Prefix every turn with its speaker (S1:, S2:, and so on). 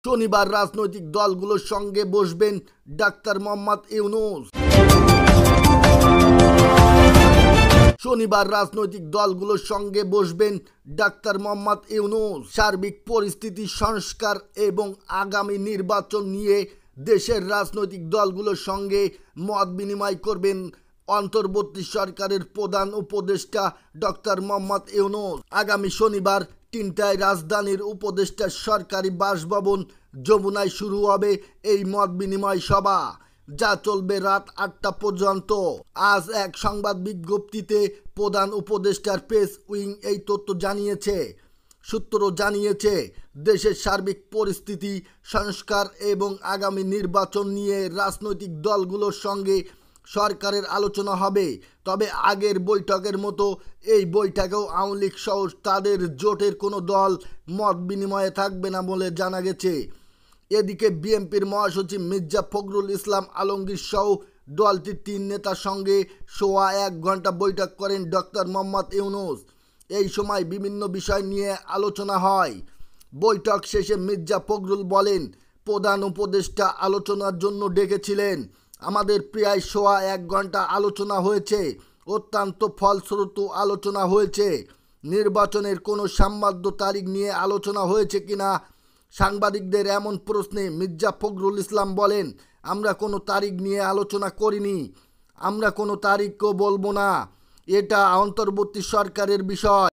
S1: শনিবার রাজনৈতিক দলগুলোর সঙ্গে বসবেন ডাক্তার মোহাম্মদ ইউনূস। শনিবার রাজনৈতিক দলগুলোর সঙ্গে বসবেন ডাক্তার মোহাম্মদ ইউনূস। সার্বিক পরিস্থিতি সংস্কার এবং আগামী নির্বাচন নিয়ে দেশের রাজনৈতিক দলগুলোর সঙ্গে মত বিনিময় করবেন অন্তর্বর্তী সরকারের প্রধান উপদেষ্টা ডক্টর মোহাম্মদ ইউনূস। আগামী শনিবার 3টায় রাজধানীর উপদেষ্টার সরকারি বাসভবন যমুনায় শুরু হবে এই মত বিনিময় সভা, যা চলবে রাত 8টা পর্যন্ত। আজ এক সংবাদ বিজ্ঞপ্তিতে প্রধান উপদেষ্টার প্রেস উইং এই তথ্য জানিয়েছে। সূত্র জানিয়েছে, দেশের সার্বিক পরিস্থিতি সংস্কার এবং আগামী নির্বাচন নিয়ে রাজনৈতিক দলগুলোর সঙ্গে সরকারের আলোচনা হবে। তবে আগের বৈঠকের মতো এই বৈঠকেও আওয়ামী লীগ সহ তাদের জোটের কোনো দল মত বিনিময়ে থাকবে না বলে জানা গেছে। এদিকে বিএনপির মহাসচিব মির্জা ফখরুল ইসলাম আলমগীর সহ দলটির 3 নেতার সঙ্গে সোয়া 1 ঘন্টা বৈঠক করেন ডক্টর মোহাম্মদ ইউনূস। এই সময় বিভিন্ন বিষয় নিয়ে আলোচনা হয়। বৈঠক শেষে মির্জা ফখরুল বলেন, প্রধান উপদেষ্টা আলোচনার জন্য ডেকেছিলেন। আমাদের প্রায় সোয়া 1 ঘন্টা আলোচনা হয়েছে, অত্যন্ত ফলপ্রসূ আলোচনা হয়েছে। নির্বাচনের কোনো সাম্ভাব্য তারিখ নিয়ে আলোচনা হয়েছে কিনা সাংবাদিকদের এমন প্রশ্নে মির্জা ফখরুল ইসলাম বলেন, আমরা কোনো তারিখ নিয়ে আলোচনা করিনি, আমরা কোনো তারিখও বলবো না, এটা অন্তর্বর্তী সরকারের বিষয়।